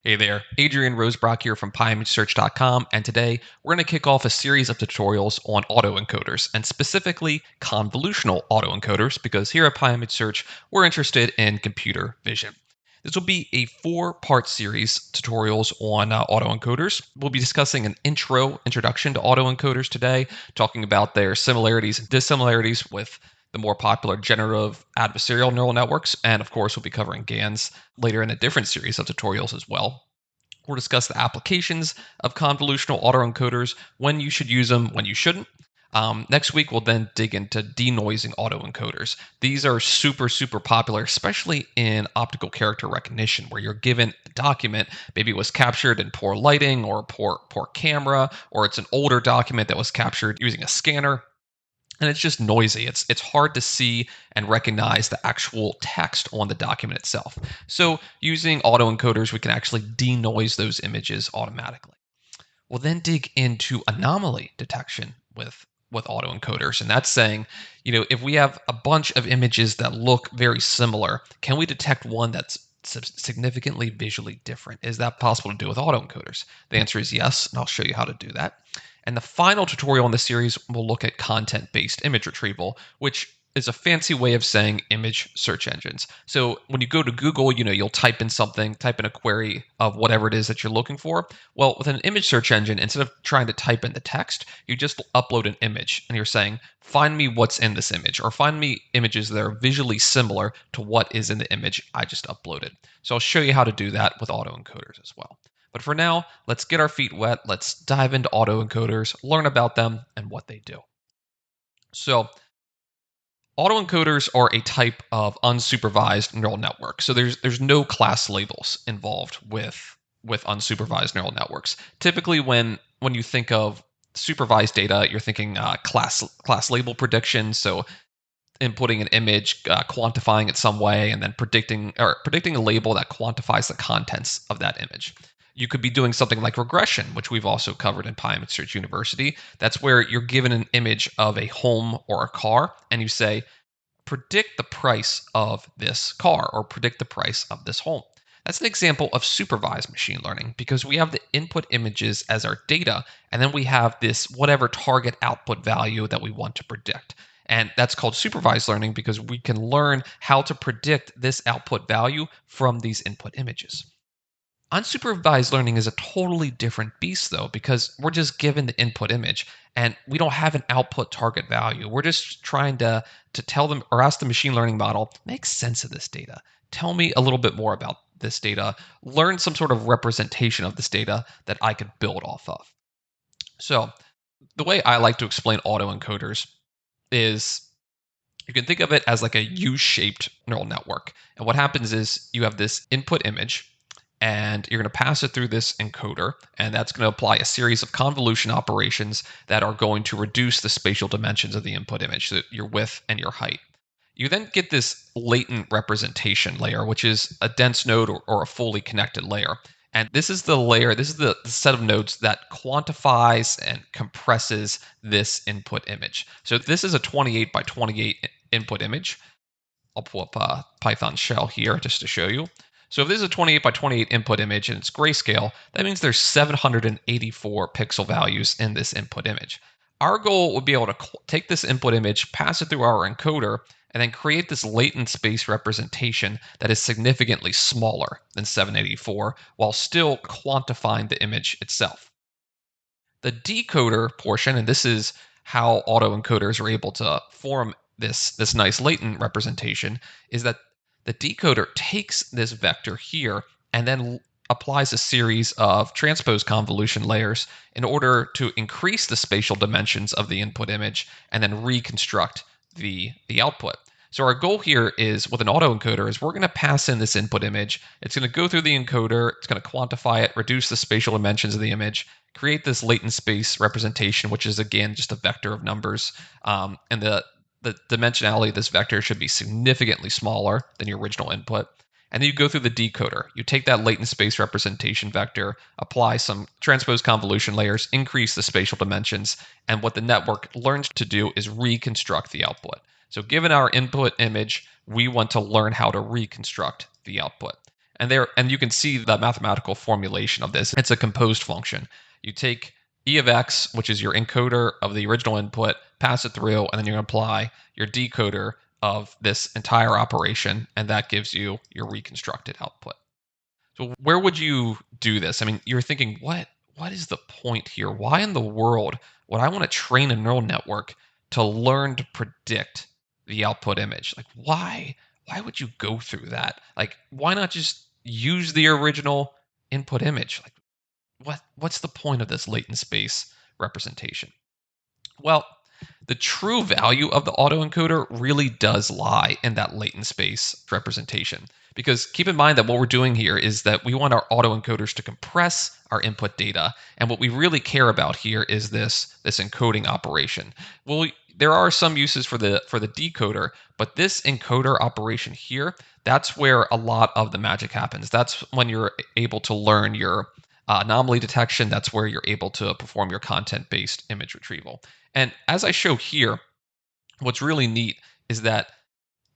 Hey there, Adrian Rosebrock here from PyImageSearch.com, and today we're going to kick off a series of tutorials on autoencoders, and specifically convolutional autoencoders, because here at PyImageSearch, we're interested in computer vision. This will be a four-part series tutorials on autoencoders. We'll be discussing an introduction to autoencoders today, talking about their similarities and dissimilarities with the more popular generative adversarial neural networks, and of course, we'll be covering Gans later in a different series of tutorials as well. We'll discuss the applications of convolutional autoencoders, when you should use them, when you shouldn't. Next week, we'll then dig into denoising autoencoders. These are super popular, especially in optical character recognition, where you're given a document, maybe it was captured in poor lighting or poor camera, or it's an older document that was captured using a scanner. And it's just noisy. It's hard to see and recognize the actual text on the document itself. So using autoencoders, we can actually denoise those images automatically. We'll then dig into anomaly detection with autoencoders, and that's saying, if we have a bunch of images that look very similar, can we detect one that's significantly visually different? Is that possible to do with autoencoders? The answer is yes, and I'll show you how to do that. And the final tutorial in the series will look at content-based image retrieval, which is a fancy way of saying image search engines. So when you go to Google, you'll type in something, type in a query of whatever it is that you're looking for. Well, with an image search engine, instead of trying to type in the text, you just upload an image and you're saying, find me what's in this image, or find me images that are visually similar to what is in the image I just uploaded. So I'll show you how to do that with autoencoders as well. But for now, let's get our feet wet. Let's dive into autoencoders, learn about them and what they do. So autoencoders are a type of unsupervised neural network. So there's no class labels involved with unsupervised neural networks. Typically, when you think of supervised data, you're thinking class label prediction. So inputting an image, quantifying it some way, and then predicting a label that quantifies the contents of that image. You could be doing something like regression, which we've also covered in PyImageSearch University. That's where you're given an image of a home or a car, and you say, predict the price of this car or predict the price of this home. That's an example of supervised machine learning because we have the input images as our data, and then we have this whatever target output value that we want to predict. And that's called supervised learning because we can learn how to predict this output value from these input images. Unsupervised learning is a totally different beast, though, because we're just given the input image and we don't have an output target value. We're just trying to tell them or ask the machine learning model, make sense of this data. Tell me a little bit more about this data. Learn some sort of representation of this data that I could build off of. So, the way I like to explain autoencoders is you can think of it as like a U-shaped neural network. And what happens is you have this input image and you're going to pass it through this encoder, and that's going to apply a series of convolution operations that are going to reduce the spatial dimensions of the input image, so your width and your height. You then get this latent representation layer, which is a dense node or a fully connected layer. And this is the layer, this is the set of nodes that quantifies and compresses this input image. So this is a 28 by 28 input image. I'll pull up a Python shell here just to show you. So if this is a 28 by 28 input image and it's grayscale, that means there's 784 pixel values in this input image. Our goal would be able to take this input image, pass it through our encoder, and then create this latent space representation that is significantly smaller than 784 while still quantifying the image itself. The decoder portion, and this is how autoencoders are able to form this nice latent representation, is that the decoder takes this vector here and then applies a series of transposed convolution layers in order to increase the spatial dimensions of the input image and then reconstruct the output. So our goal here is with an autoencoder is we're going to pass in this input image. It's going to go through the encoder. It's going to quantify it, reduce the spatial dimensions of the image, create this latent space representation, which is again just a vector of numbers. And the dimensionality of this vector should be significantly smaller than your original input. And then you go through the decoder. You take that latent space representation vector, apply some transposed convolution layers, increase the spatial dimensions, and what the network learns to do is reconstruct the output. So given our input image, we want to learn how to reconstruct the output. And you can see the mathematical formulation of this. It's a composed function. You take e of x, which is your encoder of the original input, pass it through, and then you're going to apply your decoder of this entire operation, and that gives you your reconstructed output. So where would you do this? I mean, you're thinking, what is the point here? Why in the world would I want to train a neural network to learn to predict the output image? Like why would you go through that? Like why not just use the original input image? Like what's the point of this latent space representation? Well, the true value of the autoencoder really does lie in that latent space representation. Because keep in mind that what we're doing here is that we want our autoencoders to compress our input data. And what we really care about here is this encoding operation. Well, there are some uses for the decoder, but this encoder operation here, that's where a lot of the magic happens. That's when you're able to learn your anomaly detection. That's where you're able to perform your content-based image retrieval. And as I show here, what's really neat is that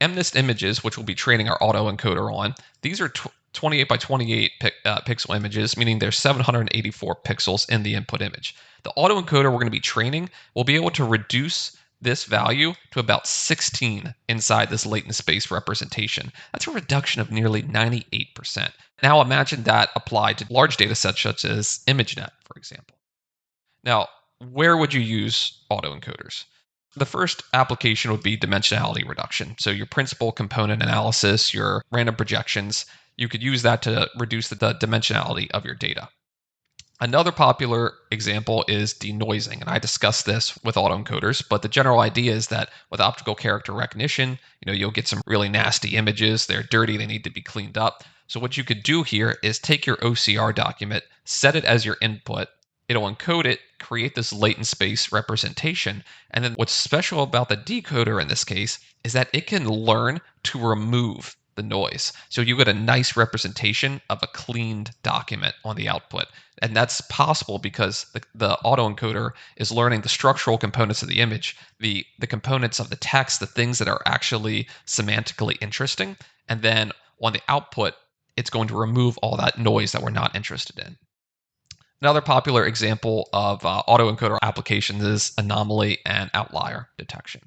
MNIST images, which we'll be training our autoencoder on, these are 28 by 28 pixel images, meaning there's 784 pixels in the input image. The autoencoder we're going to be training will be able to reduce this value to about 16 inside this latent space representation. That's a reduction of nearly 98%. Now imagine that applied to large data sets such as ImageNet, for example. Now, where would you use autoencoders? The first application would be dimensionality reduction. So your principal component analysis, your random projections, you could use that to reduce the dimensionality of your data. Another popular example is denoising, and I discussed this with autoencoders, but the general idea is that with optical character recognition, you'll get some really nasty images. They're dirty, they need to be cleaned up. So what you could do here is take your OCR document, set it as your input, it'll encode it, create this latent space representation, and then what's special about the decoder in this case is that it can learn to remove the noise. So you get a nice representation of a cleaned document on the output. And that's possible because the autoencoder is learning the structural components of the image, the components of the text, the things that are actually semantically interesting. And then on the output, it's going to remove all that noise that we're not interested in. Another popular example of autoencoder applications is anomaly and outlier detection.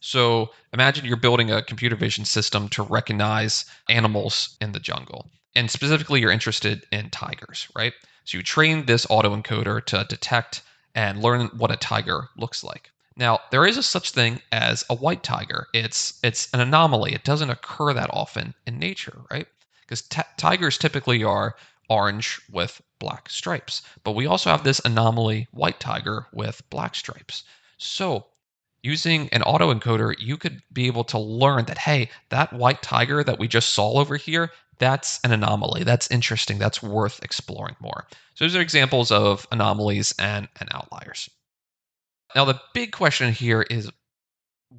So imagine you're building a computer vision system to recognize animals in the jungle. And specifically, you're interested in tigers, right? So you train this autoencoder to detect and learn what a tiger looks like. Now, there is a such thing as a white tiger. It's an anomaly. It doesn't occur that often in nature, right? Because tigers typically are orange with black stripes. But we also have this anomaly white tiger with black stripes. So using an autoencoder, you could be able to learn that, hey, that white tiger that we just saw over here, that's an anomaly. That's interesting. That's worth exploring more. So those are examples of anomalies and outliers. Now, the big question here is,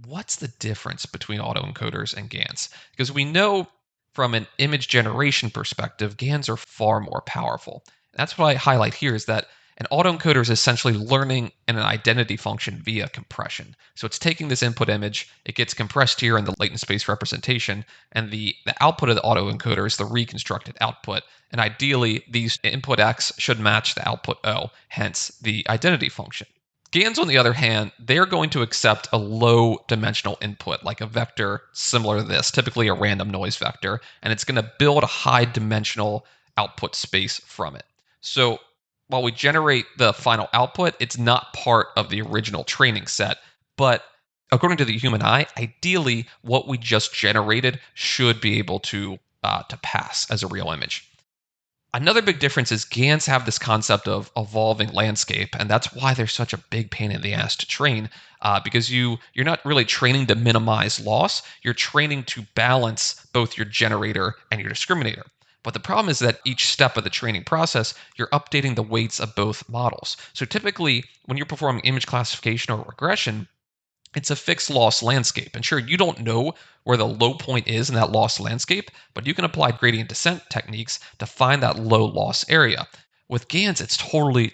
what's the difference between autoencoders and GANs? Because we know from an image generation perspective, GANs are far more powerful. That's what I highlight here is that an autoencoder is essentially learning an identity function via compression. So it's taking this input image, it gets compressed here in the latent space representation, and the output of the autoencoder is the reconstructed output. And ideally, these input X should match the output O, hence the identity function. GANs, on the other hand, they're going to accept a low dimensional input, like a vector similar to this, typically a random noise vector, and it's going to build a high dimensional output space from it. So while we generate the final output, it's not part of the original training set, but according to the human eye, ideally, what we just generated should be able to pass as a real image. Another big difference is GANs have this concept of evolving landscape, and that's why they're such a big pain in the ass to train, because you're not really training to minimize loss, you're training to balance both your generator and your discriminator. But the problem is that each step of the training process, you're updating the weights of both models. So typically, when you're performing image classification or regression, it's a fixed loss landscape. And sure, you don't know where the low point is in that loss landscape, but you can apply gradient descent techniques to find that low loss area. With GANs, it's totally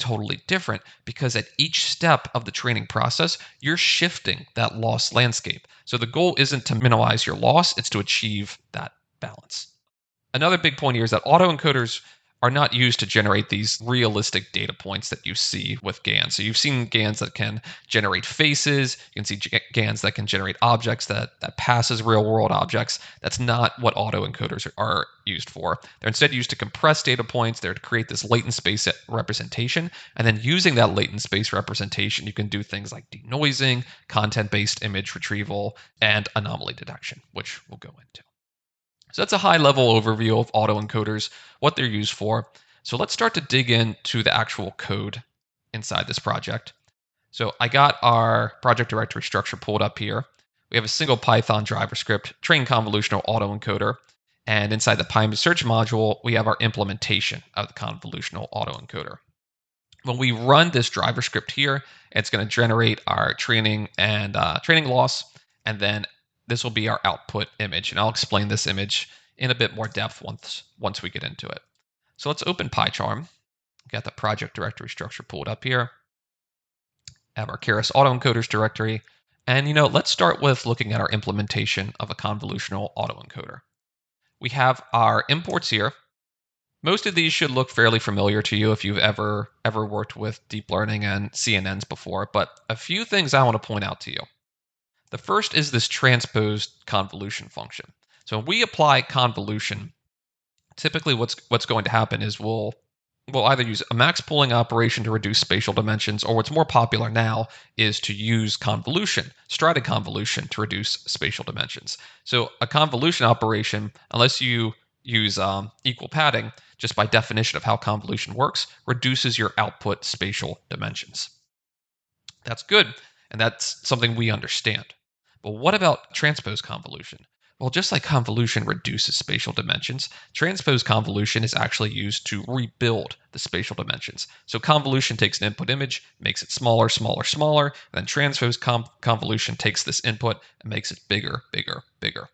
different because at each step of the training process, you're shifting that loss landscape. So the goal isn't to minimize your loss, it's to achieve that balance. Another big point here is that autoencoders are not used to generate these realistic data points that you see with GANs. So you've seen GANs that can generate faces. You can see GANs that can generate objects that passes real world objects. That's not what autoencoders are used for. They're instead used to compress data points. They're to create this latent space representation. And then using that latent space representation, you can do things like denoising, content-based image retrieval, and anomaly detection, which we'll go into. So that's a high-level overview of autoencoders, what they're used for. So let's start to dig into the actual code inside this project. So I got our project directory structure pulled up here. We have a single Python driver script, train convolutional autoencoder, and inside the PyImageSearch module, we have our implementation of the convolutional autoencoder. When we run this driver script here, it's going to generate our training and training loss, and then this will be our output image. And I'll explain this image in a bit more depth once we get into it. So let's open PyCharm. Got the project directory structure pulled up here. Have our Keras autoencoders directory. And let's start with looking at our implementation of a convolutional autoencoder. We have our imports here. Most of these should look fairly familiar to you if you've ever worked with deep learning and CNNs before, but a few things I want to point out to you. The first is this transposed convolution function. So when we apply convolution, typically what's going to happen is we'll either use a max pooling operation to reduce spatial dimensions, or what's more popular now is to use convolution, strided convolution, to reduce spatial dimensions. So a convolution operation, unless you use equal padding, just by definition of how convolution works, reduces your output spatial dimensions. That's good, and that's something we understand. But what about transposed convolution? Well, just like convolution reduces spatial dimensions, transposed convolution is actually used to rebuild the spatial dimensions. So convolution takes an input image, makes it smaller, smaller, smaller, and then transposed convolution takes this input and makes it bigger, bigger, bigger.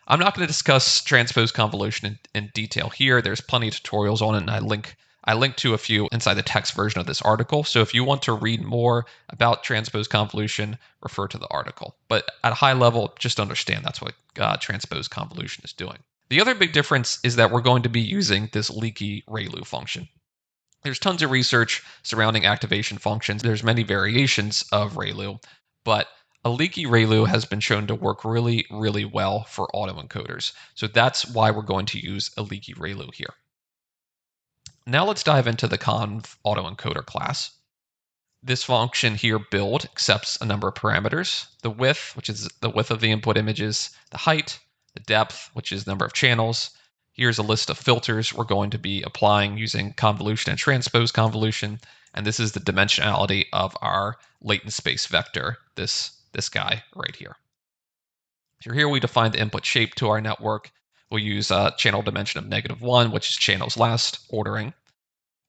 I'm not going to discuss transposed convolution in detail here. There's plenty of tutorials on it, and I link to a few inside the text version of this article. So if you want to read more about transposed convolution, refer to the article. But at a high level, just understand that's what transposed convolution is doing. The other big difference is that we're going to be using this leaky ReLU function. There's tons of research surrounding activation functions. There's many variations of ReLU, but a leaky ReLU has been shown to work really, really well for autoencoders. So that's why we're going to use a leaky ReLU here. Now let's dive into the conv autoencoder class. This function here, build, accepts a number of parameters: the width, which is the width of the input images, the height, the depth, which is the number of channels. Here's a list of filters we're going to be applying using convolution and transposed convolution, and this is the dimensionality of our latent space vector, this guy right here. So here we define the input shape to our network. We'll use a channel dimension of -1, which is channel's last ordering.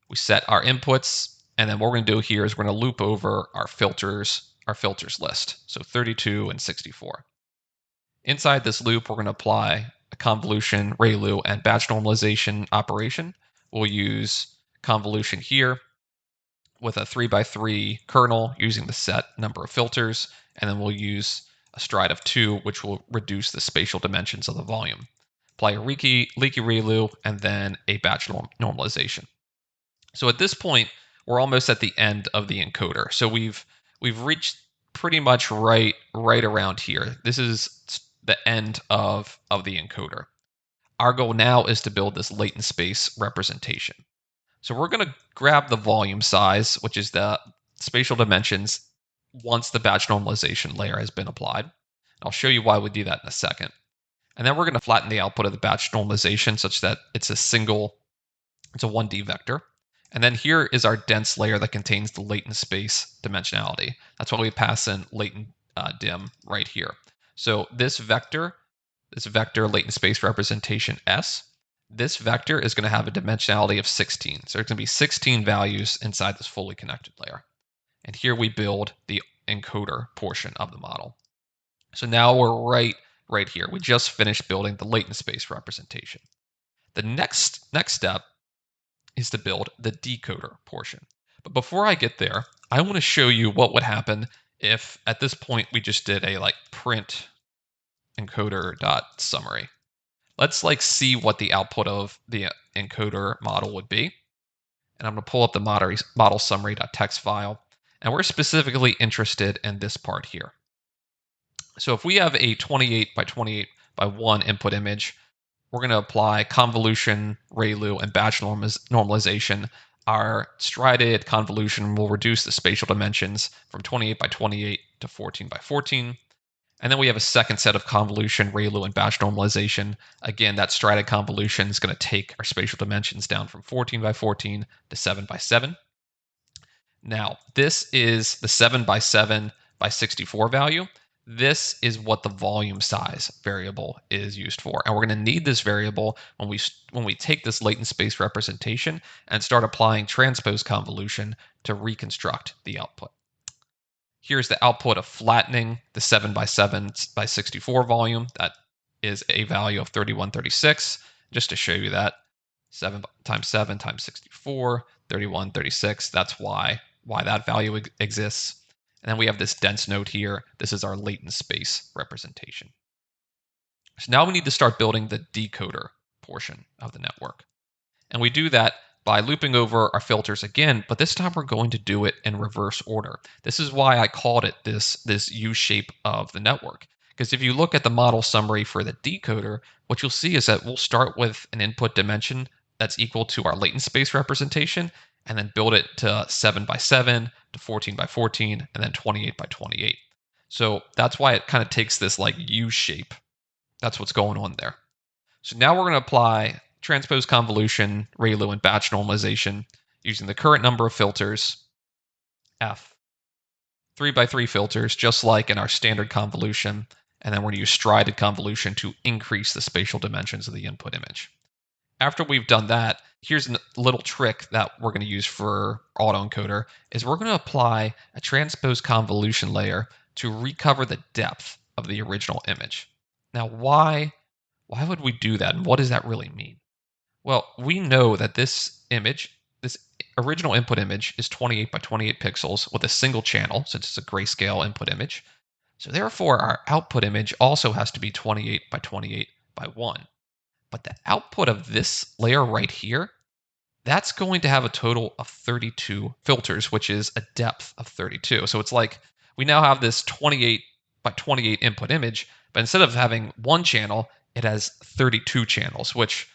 We set our inputs, and then what we're going to do here is we're going to loop over our filters list, so 32 and 64. Inside this loop, we're going to apply a convolution, ReLU, and batch normalization operation. We'll use convolution here with a 3x3 kernel using the set number of filters, and then we'll use a stride of 2, which will reduce the spatial dimensions of the volume. Apply a leaky ReLU, and then a batch normalization. So at this point, we're almost at the end of the encoder. So we've reached pretty much right around here. This is the end of the encoder. Our goal now is to build this latent space representation. So we're going to grab the volume size, which is the spatial dimensions, once the batch normalization layer has been applied. I'll show you why we do that in a second. And then we're going to flatten the output of the batch normalization such that it's a 1D vector. And then here is our dense layer that contains the latent space dimensionality. That's why we pass in latent dim right here. So this vector latent space representation S, this vector is going to have a dimensionality of 16. So there's going to be 16 values inside this fully connected layer. And here we build the encoder portion of the model. So now we're right here. We just finished building the latent space representation. The next step is to build the decoder portion. But before I get there, I want to show you what would happen if at this point we just did a print encoder.summary. let's like see what the output of the encoder model would be. And I'm going to pull up the model summary.txt file. And we're specifically interested in this part here. So if we have a 28 by 28 by 1 input image, we're going to apply convolution, ReLU, and batch normalization. Our strided convolution will reduce the spatial dimensions from 28 by 28 to 14 by 14. And then we have a second set of convolution, ReLU, and batch normalization. Again, that strided convolution is going to take our spatial dimensions down from 14 by 14 to 7 by 7. Now, this is the 7 by 7 by 64 value. This is what the volume size variable is used for. And we're going to need this variable when we take this latent space representation and start applying transposed convolution to reconstruct the output. Here's the output of flattening the 7 by 7 by 64 volume. That is a value of 3136. Just to show you that, 7 times 7 times 64, 3136. That's why that value exists. And then we have this dense node here. This is our latent space representation. So now we need to start building the decoder portion of the network. And we do that by looping over our filters again, but this time we're going to do it in reverse order. This is why I called it this U shape of the network. Because if you look at the model summary for the decoder, what you'll see is that we'll start with an input dimension that's equal to our latent space representation, and then build it to 7 by 7, to 14 by 14, and then 28 by 28. So that's why it kind of takes this like U shape. That's what's going on there. So now we're going to apply transposed convolution, ReLU, and batch normalization using the current number of filters, F, 3 by 3 filters, just like in our standard convolution, and then we're going to use strided convolution to increase the spatial dimensions of the input image. After we've done that, here's a little trick that we're going to use for Autoencoder, is we're going to apply a transposed convolution layer to recover the depth of the original image. Now, why would we do that, and what does that really mean? Well, we know that this image, this original input image, is 28 by 28 pixels with a single channel, since it's a grayscale input image. So therefore, our output image also has to be 28 by 28 by 1. But the output of this layer right here, that's going to have a total of 32 filters, which is a depth of 32. So it's like we now have this 28 by 28 input image, but instead of having one channel, it has 32 channels, which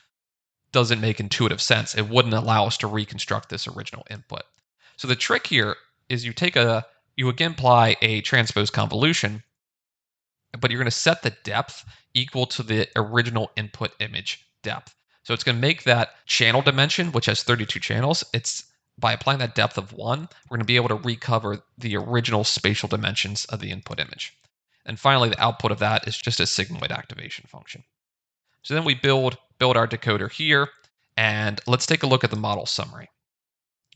doesn't make intuitive sense. It wouldn't allow us to reconstruct this original input. So the trick here is you again apply a transposed convolution, but you're going to set the depth equal to the original input image depth. So it's going to make that channel dimension, which has 32 channels, by applying that depth of 1, we're going to be able to recover the original spatial dimensions of the input image. And finally, the output of that is just a sigmoid activation function. So then we build our decoder here, and let's take a look at the model summary.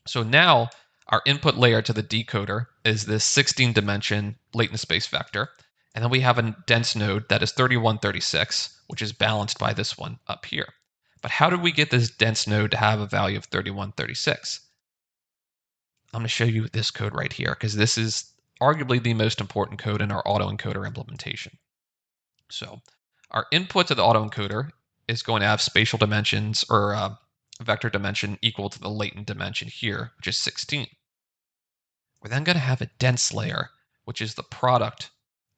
So now our input layer to the decoder is this 16-dimension latent space vector, and then we have a dense node that is 3136, which is balanced by this one up here. But how did we get this dense node to have a value of 3136? I'm going to show you this code right here, because this is arguably the most important code in our autoencoder implementation. So our input to the autoencoder is going to have spatial dimensions, or vector dimension equal to the latent dimension here, which is 16. We're then going to have a dense layer, which is the product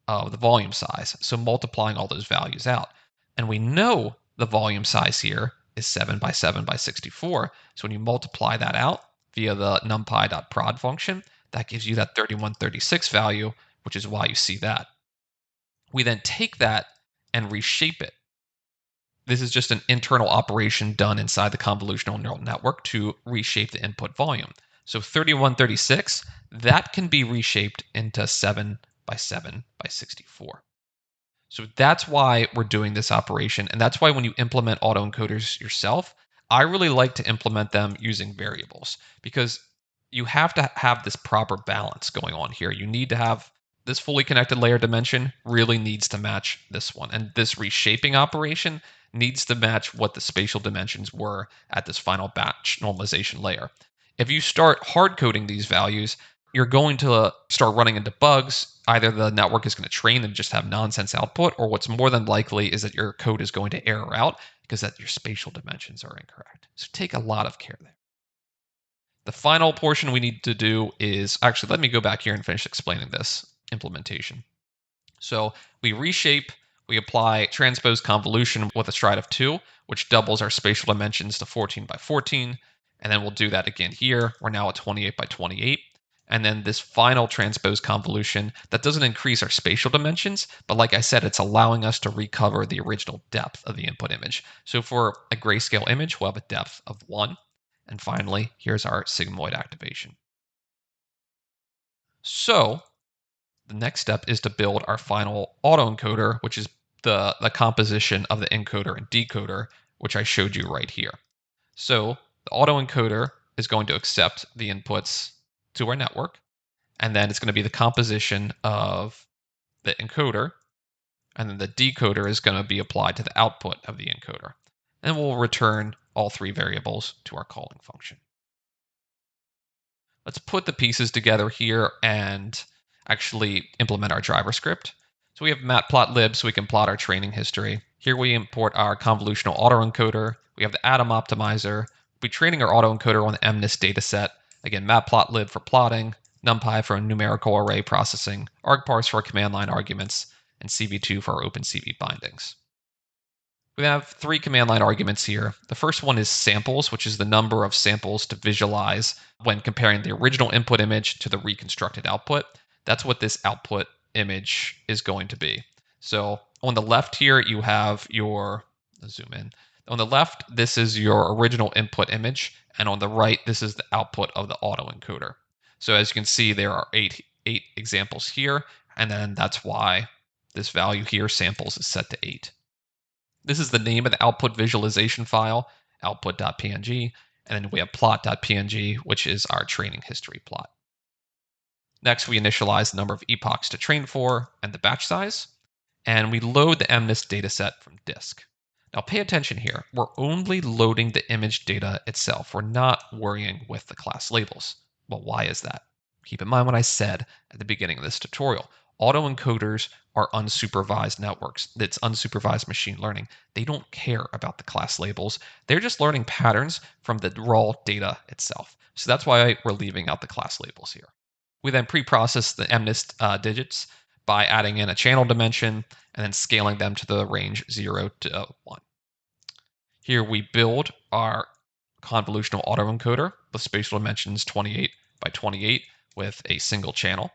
of the volume size, so multiplying all those values out. And we know the volume size here is 7 by 7 by 64. So when you multiply that out via the numpy.prod function, that gives you that 3136 value, which is why you see that. We then take that and reshape it. This is just an internal operation done inside the convolutional neural network to reshape the input volume. So 3136, that can be reshaped into 7 by 7 by 64. So that's why we're doing this operation, and that's why when you implement autoencoders yourself, I really like to implement them using variables, because you have to have this proper balance going on here. You need to have this fully connected layer dimension really needs to match this one, and this reshaping operation needs to match what the spatial dimensions were at this final batch normalization layer. If you start hard coding these values, you're going to start running into bugs. Either the network is going to train and just have nonsense output, or what's more than likely is that your code is going to error out because that your spatial dimensions are incorrect. So take a lot of care there. The final portion we need to do is, actually, let me go back here and finish explaining this implementation. So we reshape, we apply Transposed Convolution with a stride of 2, which doubles our spatial dimensions to 14 by 14. And then we'll do that again here. We're now at 28 by 28. And then this final Transposed Convolution, that doesn't increase our spatial dimensions, but like I said, it's allowing us to recover the original depth of the input image. So for a grayscale image, we'll have a depth of 1. And finally, here's our sigmoid activation. So the next step is to build our final autoencoder, which is the composition of the encoder and decoder, which I showed you right here. So the autoencoder is going to accept the inputs to our network, and then it's going to be the composition of the encoder, and then the decoder is going to be applied to the output of the encoder. And we'll return all 3 variables to our calling function. Let's put the pieces together here and actually implement our driver script. So we have matplotlib so we can plot our training history. Here we import our convolutional autoencoder. We have the atom optimizer. We'll be training our autoencoder on the MNIST dataset. Again, matplotlib for plotting, NumPy for numerical array processing, argparse for command line arguments, and CV2 for our OpenCV bindings. We have 3 command line arguments here. The first one is samples, which is the number of samples to visualize when comparing the original input image to the reconstructed output. That's what this output image is going to be. So on the left here, you have your, let's zoom in. On the left, this is your original input image. And on the right, this is the output of the autoencoder. So as you can see, there are eight examples here. And then that's why this value here, samples, is set to 8. This is the name of the output visualization file, output.png, and then we have plot.png, which is our training history plot. Next, we initialize the number of epochs to train for and the batch size, and we load the MNIST dataset from disk. Now pay attention here. We're only loading the image data itself. We're not worrying with the class labels. Well, why is that? Keep in mind what I said at the beginning of this tutorial. Autoencoders are unsupervised networks. It's unsupervised machine learning. They don't care about the class labels. They're just learning patterns from the raw data itself. So that's why we're leaving out the class labels here. We then pre-process the MNIST digits by adding in a channel dimension and then scaling them to the range 0 to 1. Here we build our convolutional autoencoder with spatial dimensions 28 by 28 with a single channel.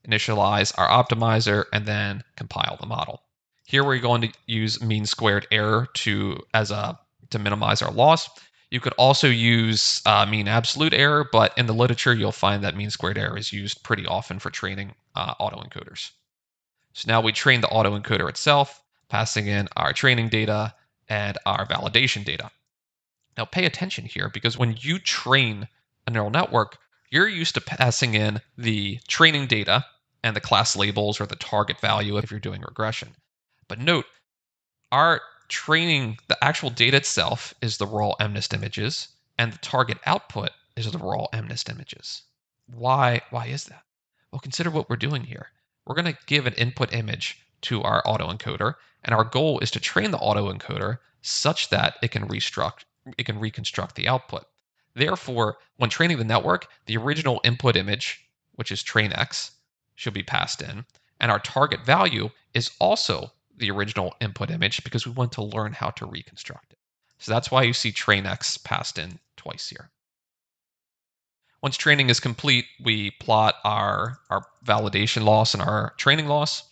Initialize our optimizer, and then compile the model. Here we're going to use mean squared error to minimize our loss. You could also use mean absolute error, but in the literature you'll find that mean squared error is used pretty often for training autoencoders. So now we train the autoencoder itself, passing in our training data and our validation data. Now pay attention here, because when you train a neural network, you're used to passing in the training data and the class labels or the target value if you're doing regression. But note, our training, the actual data itself is the raw MNIST images, and the target output is the raw MNIST images. Why is that? Well, consider what we're doing here. We're going to give an input image to our autoencoder, and our goal is to train the autoencoder such that it can reconstruct the output. Therefore, when training the network, the original input image, which is train X, should be passed in, and our target value is also the original input image because we want to learn how to reconstruct it. So that's why you see train X passed in twice here. Once training is complete, we plot our validation loss and our training loss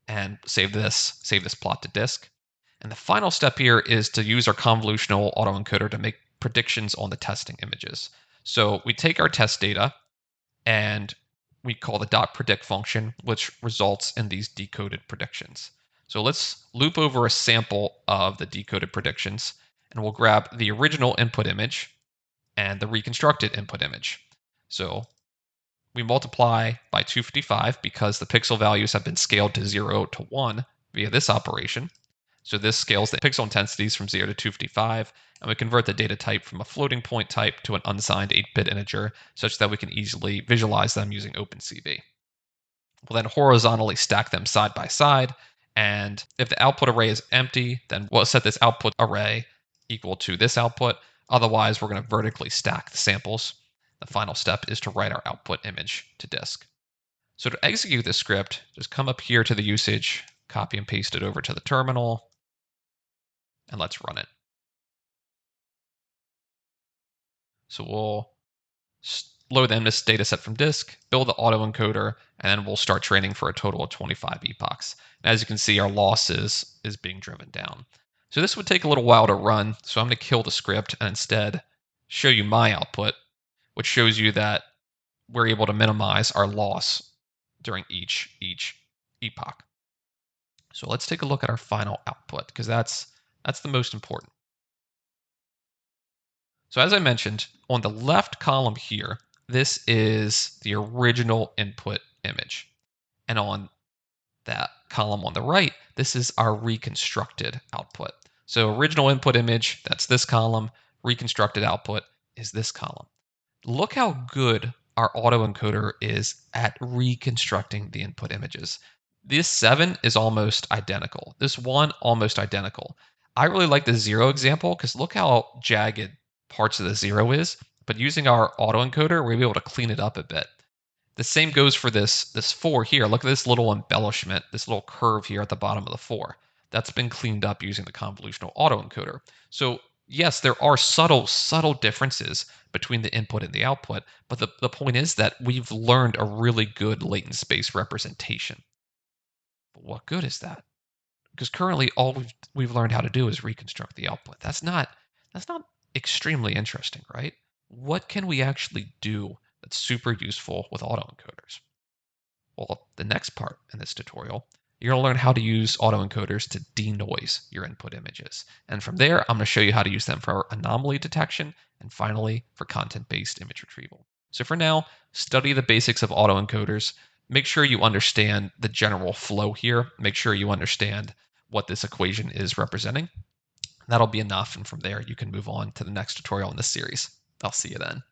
and save this plot to disk. And the final step here is to use our convolutional autoencoder to make predictions on the testing images. So we take our test data and we call the .predict function, which results in these decoded predictions. So let's loop over a sample of the decoded predictions, and we'll grab the original input image and the reconstructed input image. So we multiply by 255 because the pixel values have been scaled to 0 to 1 via this operation. So this scales the pixel intensities from 0 to 255, and we convert the data type from a floating point type to an unsigned 8-bit integer such that we can easily visualize them using OpenCV. We'll then horizontally stack them side by side, and if the output array is empty, then we'll set this output array equal to this output. Otherwise, we're going to vertically stack the samples. The final step is to write our output image to disk. So to execute this script, just come up here to the usage, copy and paste it over to the terminal, and let's run it. So we'll load in this data set from disk, build the autoencoder, and then we'll start training for a total of 25 epochs. And as you can see, our loss is being driven down. So this would take a little while to run, so I'm going to kill the script and instead show you my output, which shows you that we're able to minimize our loss during each epoch. So let's take a look at our final output, because that's the most important. So as I mentioned, on the left column here, this is the original input image. And on that column on the right, this is our reconstructed output. So original input image, that's this column. Reconstructed output is this column. Look how good our autoencoder is at reconstructing the input images. This 7 is almost identical. This 1, almost identical. I really like the 0 example because look how jagged parts of the 0 is. But using our autoencoder, we're able to clean it up a bit. The same goes for this 4 here. Look at this little embellishment, this little curve here at the bottom of the 4. That's been cleaned up using the convolutional autoencoder. So yes, there are subtle differences between the input and the output, but the point is that we've learned a really good latent space representation. But what good is that? Because currently all we've learned how to do is reconstruct the output. That's not extremely interesting, right? What can we actually do that's super useful with autoencoders? Well, the next part in this tutorial, you're going to learn how to use autoencoders to denoise your input images. And from there, I'm going to show you how to use them for anomaly detection and finally for content-based image retrieval. So for now, study the basics of autoencoders. Make sure you understand the general flow here. Make sure you understand what this equation is representing. That'll be enough, and from there, you can move on to the next tutorial in this series. I'll see you then.